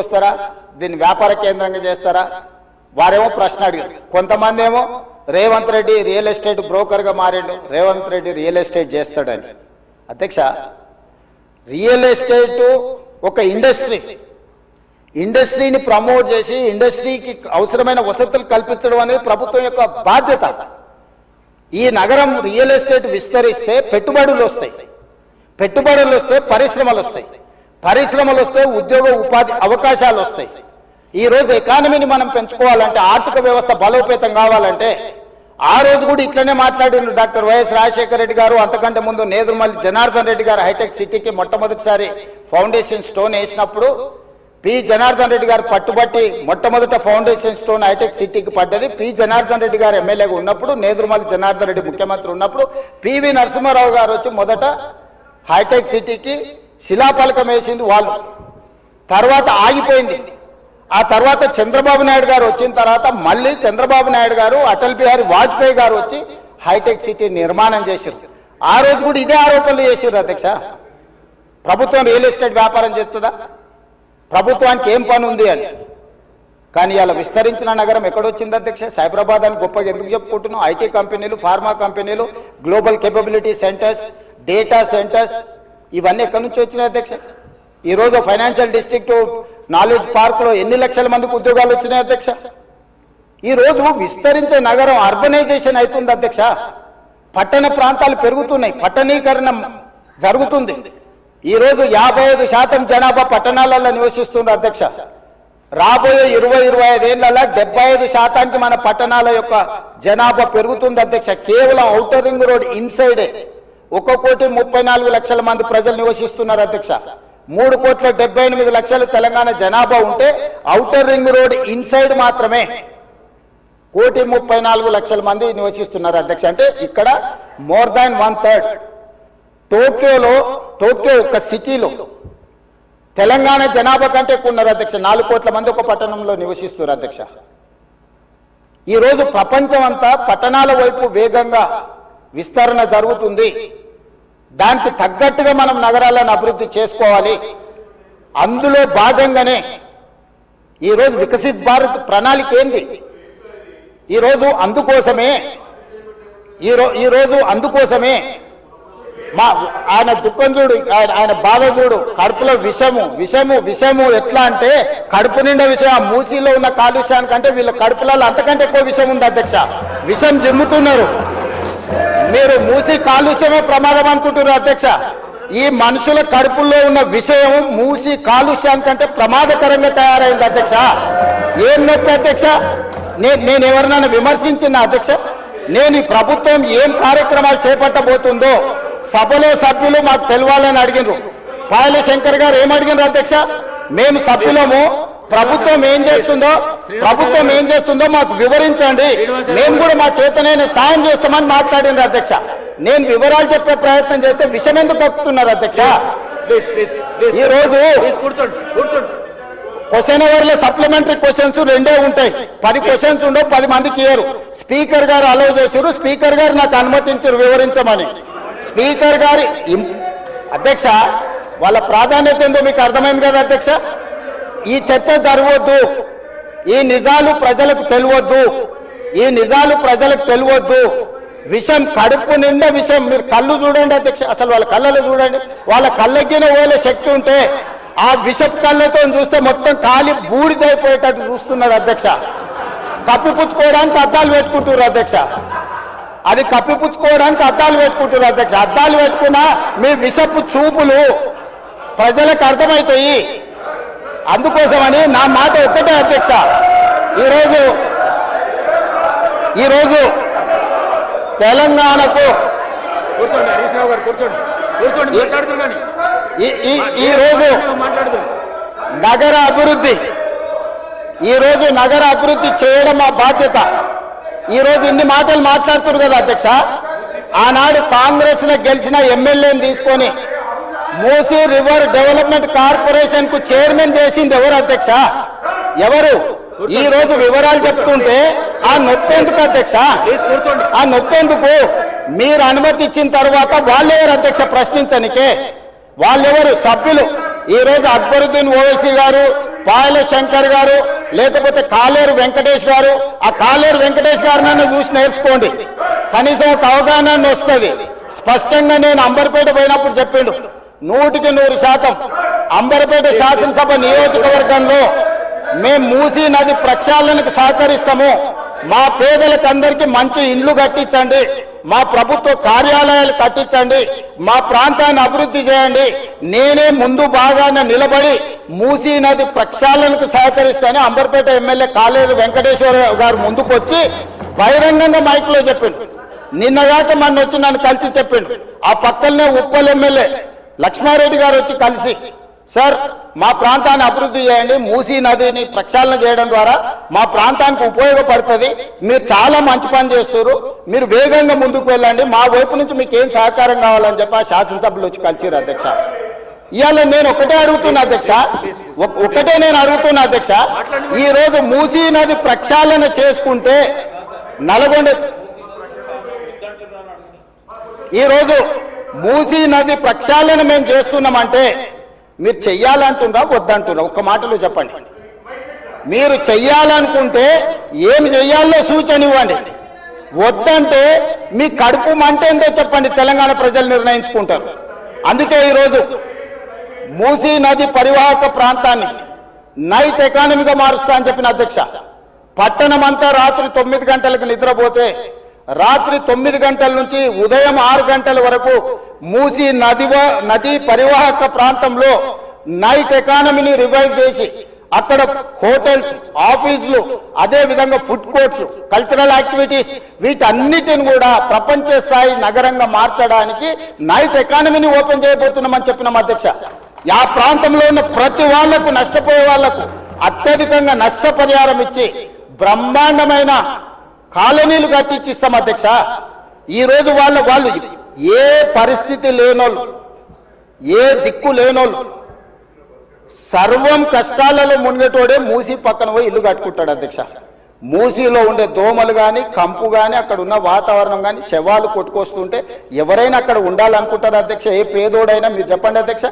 వస్తారా, దీన్ని వ్యాపార కేంద్రంగా చేస్తారా? వారేమో ప్రశ్న అడిగారు. కొంతమంది ఏమో రేవంత్ రెడ్డి రియల్ ఎస్టేట్ బ్రోకర్గా మారాడు, రేవంత్ రెడ్డి రియల్ ఎస్టేట్ చేస్తాడని. అధ్యక్ష, రియల్ ఎస్టేట్ ఒక ఇండస్ట్రీని ప్రమోట్ చేసి ఇండస్ట్రీకి అవసరమైన వసతులు కల్పించడం అనేది ప్రభుత్వం యొక్క బాధ్యత. ఈ నగరం రియల్ ఎస్టేట్ విస్తరిస్తే పెట్టుబడులు వస్తాయి, పరిశ్రమలు వస్తే ఉద్యోగ ఉపాధి అవకాశాలు వస్తాయి. ఈ రోజు ఎకానమీని మనం పెంచుకోవాలంటే, ఆర్థిక వ్యవస్థ బలోపేతం కావాలంటే, ఆ రోజు కూడా ఇట్లనే మాట్లాడిన డాక్టర్ వైఎస్ రాజశేఖర రెడ్డి గారు, అంతకంటే ముందు నేదురుమల్లి జనార్దన్ రెడ్డి గారు హైటెక్ సిటీకి మొట్టమొదటిసారి ఫౌండేషన్ స్టోన్ వేసినప్పుడు పి జనార్దన్ రెడ్డి గారు పట్టుబట్టి మొట్టమొదట ఫౌండేషన్ స్టోన్ హైటెక్ సిటీకి పడ్డది. పి జనార్దన్ రెడ్డి గారు ఎమ్మెల్యేగా ఉన్నప్పుడు, నేదురుమల్లి జనార్దన్ రెడ్డి ముఖ్యమంత్రి ఉన్నప్పుడు పివి నరసింహారావు గారు వచ్చి మొదట హైటెక్ సిటీకి శిలాఫలకం వేసింది వాళ్ళు. తర్వాత ఆగిపోయింది. ఆ తర్వాత చంద్రబాబు నాయుడు గారు వచ్చిన తర్వాత మళ్ళీ చంద్రబాబు నాయుడు గారు, అటల్ బిహారీ వాజ్పేయి గారు వచ్చి హైటెక్ సిటీ నిర్మాణం చేశారు. ఆ రోజు కూడా ఇదే ఆరోపణలు చేశారు. అధ్యక్ష, ప్రభుత్వం రియల్ ఎస్టేట్ వ్యాపారం చేస్తుందా, ప్రభుత్వానికి ఏం పని ఉంది అని. కానీ ఇలా విస్తరించిన నగరం ఎక్కడొచ్చింది అధ్యక్ష? సైబరాబాద్ అని గొప్పగా ఎందుకు చెప్పుకుంటున్నాం? ఐటీ కంపెనీలు, ఫార్మా కంపెనీలు, global capability centres, data centres, ఇవన్నీ ఎక్కడి నుంచి వచ్చినాయి అధ్యక్ష? ఈరోజు ఫైనాన్షియల్ డిస్ట్రిక్ట్ నాలెడ్జ్ పార్క్లో ఎన్ని లక్షల మందికి ఉద్యోగాలు వచ్చినాయి అధ్యక్ష? ఈరోజు విస్తరించే నగరం అర్బనైజేషన్ అవుతుంది అధ్యక్ష. పట్టణ ప్రాంతాలు పెరుగుతున్నాయి, పట్టణీకరణ జరుగుతుంది. ఈరోజు 55% జనాభా పట్టణాలలో నివసిస్తుంది అధ్యక్ష. రాబోయే 20-25 ఏళ్లలో 75% మన పట్టణాల యొక్క జనాభా పెరుగుతుంది అధ్యక్ష. కేవలం ఔటర్ రింగ్ రోడ్ ఇన్సైడే 1,34,00,000 మంది ప్రజలు నివసిస్తున్నారు అధ్యక్ష. 3,78,00,000 తెలంగాణ జనాభా ఉంటే ఔటర్ రింగ్ రోడ్ ఇన్సైడ్ మాత్రమే 1,34,00,000 మంది నివసిస్తున్నారు అధ్యక్ష. అంటే ఇక్కడ మోర్ దాన్ 1/3. టోక్యో ఒక సిటీలో తెలంగాణ జనాభా కంటే ఎక్కువ ఉన్నారు అధ్యక్ష. 4 కోట్ల మంది ఒక పట్టణంలో నివసిస్తున్నారు అధ్యక్ష. ఈరోజు ప్రపంచం అంతా పట్టణాల వైపు వేగంగా విస్తరణ జరుగుతుంది. దానికి తగ్గట్టుగా మనం నగరాలను అభివృద్ధి చేసుకోవాలి. అందులో భాగంగానే ఈరోజు వికసిత్ భారత్ ప్రణాళిక ఏంది? ఈరోజు అందుకోసమే ఆయన దుఃఖం చూడు, ఆయన బాధ చూడు, కడుపులో విషము ఎట్లా అంటే కడుపు నిండా విషయం. ఆ మూసీలో ఉన్న కాలుష్యానికంటే వీళ్ళ కడుపులలో అంతకంటే ఎక్కువ విషం ఉంది అధ్యక్ష. విషం జిమ్ముతున్నారు. మీరు మూసి కాలుష్యమే ప్రమాదం అనుకుంటున్నారు అధ్యక్ష. ఈ మనుషుల కడుపుల్లో ఉన్న విషయం మూసి కాలుష్యానికంటే ప్రమాదకరంగా తయారైంది అధ్యక్ష. ఏం నొప్పి అధ్యక్ష? నేను ఎవరినైనా విమర్శించిన అధ్యక్ష? నేను ఈ ప్రభుత్వం ఏం కార్యక్రమాలు చేపట్టబోతుందో సభలో సభ్యులు మాకు తెలవాలని అడిగినారు. పాయల శంకర్ గారు ఏం అడిగినారు అధ్యక్ష? మేము సభ్యులము, ప్రభుత్వం ఏం చేస్తుందో మాకు వివరించండి, మేము కూడా మా చేతనైనా సాయం చేస్తామని మాట్లాడినారు అధ్యక్ష. నేను వివరాలు చెప్పే ప్రయత్నం చేస్తే విషయం ఎందుకు కక్కుతున్నారు అధ్యక్ష? ఈరోజు క్వశ్చన్ అవర్లో సప్లిమెంటరీ క్వశ్చన్స్ 2 ఉంటాయి. 10 క్వశ్చన్స్ ఉండవు, 10 మందికి ఇయ్యరు. స్పీకర్ గారు అలౌ చేశారు, స్పీకర్ గారు నాకు అనుమతించారు వివరించమని. స్పీకర్ గారి అధ్యక్ష వాళ్ళ ప్రాధాన్యత ఏందో మీకు అర్థమైంది కదా అధ్యక్ష? ఈ చర్చ జరగవద్దు, ఈ నిజాలు ప్రజలకు తెలియవద్దు. విషం కడుపు నిండా విషం. మీరు కళ్ళు చూడండి అధ్యక్ష, అసలు వాళ్ళ కళ్ళలో చూడండి. వాళ్ళ కళ్ళగిన ఓలే శక్తి ఉంటే ఆ విషపు కళ్ళతో చూస్తే మొత్తం కాలి బూడిదైపోయేటట్టు చూస్తున్నారు అధ్యక్ష. కప్పిపుచ్చుకోవడానికి అద్దాలు పెట్టుకుంటున్నారు అధ్యక్ష. అద్దాలు పెట్టుకున్నా మీ విషపు చూపులు ప్రజలకు అర్థమవుతాయి. అందుకోసమని నా మాట ఒక్కటే అధ్యక్ష. ఈరోజు తెలంగాణకు ఈరోజు నగర అభివృద్ధి చేయడం మా బాధ్యత. ఈరోజు ఇన్ని మాటలు మాట్లాడుతున్నారు కదా అధ్యక్ష. ఆనాడు కాంగ్రెస్ లో గెలిచిన ఎమ్మెల్యేని తీసుకొని మూసీ రివర్ డెవలప్మెంట్ కార్పొరేషన్ కు చైర్మన్ చేసింది ఎవరు అధ్యక్ష? ఎవరు? ఈ రోజు వివరాలు చెప్తుంటే ఆ నొప్పెందుకు అధ్యక్ష? మీరు అనుమతి ఇచ్చిన తర్వాత వాళ్ళెవరు అధ్యక్ష ప్రశ్నించనికే? వాళ్ళెవరు? సభ్యులు. ఈ రోజు అక్బరుద్దీన్ ఓవైసీ గారు, పాయల శంకర్ గారు లేకపోతే కాలేరు వెంకటేష్ గారు, ఆ కాలేరు వెంకటేష్ గారినైనా చూసి నేర్చుకోండి, కనీసం ఒక అవగాహన వస్తుంది. స్పష్టంగా నేను అంబర్పేట పోయినప్పుడు చెప్పిండు, 100% అంబర్పేట శాసనసభ నియోజకవర్గంలో మేము మూసీ నది ప్రక్షాళనకు సహకరిస్తాము, మా పేదలకు అందరికీ మంచి ఇండ్లు కట్టించండి, మా ప్రభుత్వ కార్యాలయాలు కట్టించండి, మా ప్రాంతాన్ని అభివృద్ధి చేయండి, నేనే ముందు బాగానే నిలబడి మూసీ నది ప్రక్షాళనకు సహకరిస్తానని అంబర్పేట ఎమ్మెల్యే కాలేరు వెంకటేశ్వర గారు ముందుకు వచ్చి బహిరంగంగా మైక్లో చెప్పిండు. నిన్నగాక మొన్న వచ్చి నన్ను కలిసి చెప్పిండు. ఆ పక్కనే ఉప్పల్ ఎమ్మెల్యే లక్ష్మారెడ్డి గారు వచ్చి కలిసి, సార్ మా ప్రాంతాన్ని అభివృద్ధి చేయండి, మూసీ నదిని ప్రక్షాళన చేయడం ద్వారా మా ప్రాంతానికి ఉపయోగపడుతుంది, మీరు చాలా మంచి పని చేస్తారు, మీరు వేగంగా ముందుకు వెళ్ళండి, మా వైపు నుంచి మీకు ఏం సహకారం కావాలని చెప్పి ఆ శాసనసభ్యులు వచ్చి కలిసిరు అధ్యక్ష. ఇవాళ నేను ఒకటే అడుగుతున్నా అధ్యక్ష, అధ్యక్ష, ఈ రోజు మూసీ నది ప్రక్షాళన చేసుకుంటే నల్గొండ, ఈ రోజు మూసీ నది ప్రక్షాళన మేము చేస్తున్నామంటే మీరు చెయ్యాలంటున్నా వద్దంటున్నా? ఒక్క మాటలో చెప్పండి. మీరు చెయ్యాలనుకుంటే ఏం చెయ్యాలో సూచన ఇవ్వండి, వద్దంటే మీ కడుపు మంట ఏందో చెప్పండి, తెలంగాణ ప్రజలు నిర్ణయించుకుంటారు. అందుకే ఈరోజు మూసీ నది పరివాహక ప్రాంతాన్ని నైట్ ఎకానమీగా మారుస్తా అని చెప్పిన అధ్యక్ష. పట్టణం అంతా రాత్రి 9 గంటలకు నిద్రపోతే రాత్రి 9 గంటల నుంచి ఉదయం 6 గంటల వరకు మూసీ నది పరివాహక ప్రాంతంలో నైట్ ఎకానమీని రివైవ్ చేసి అక్కడ హోటల్స్, ఆఫీసులు, అదే విధంగా ఫుడ్ కోర్ట్స్, కల్చరల్ యాక్టివిటీస్ వీటన్నిటిని కూడా ప్రపంచ స్థాయి నగరంగా మార్చడానికి నైట్ ఎకానమీని ఓపెన్ చేయబోతున్నామని చెప్పినాం అధ్యక్ష. ఆ ప్రాంతంలో ఉన్న ప్రతి వాళ్లకు, నష్టపోయే వాళ్లకు అత్యధికంగా నష్టపరిహారం ఇచ్చి బ్రహ్మాండమైన కాలనీలు కట్టించిస్తాం అధ్యక్ష. ఈ రోజు వాళ్ళు ఏ పరిస్థితి లేనోళ్ళు, ఏ దిక్కు లేనోళ్ళు, సర్వం కష్టాలలో మునిగేటోడే మూసీ పక్కన పోయి ఇల్లు కట్టుకుంటాడు అధ్యక్ష. మూసీలో ఉండే దోమలు కానీ, కంపు కానీ, అక్కడ ఉన్న వాతావరణం కానీ, శవాలు కొట్టుకొస్తుంటే ఎవరైనా అక్కడ ఉండాలనుకుంటారు అధ్యక్ష? ఏ పేదోడైనా మీరు చెప్పండి అధ్యక్ష.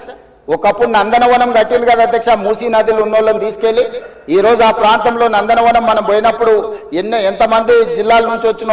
ఒకప్పుడు నందనవనం కట్టింది కదా అధ్యక్ష, మూసీ నదిలో ఉన్న వాళ్ళని తీసుకెళ్లి. ఈ రోజు ఆ ప్రాంతంలో నందనవనం మనం పోయినప్పుడు ఎంతమంది జిల్లాల నుంచి వచ్చిన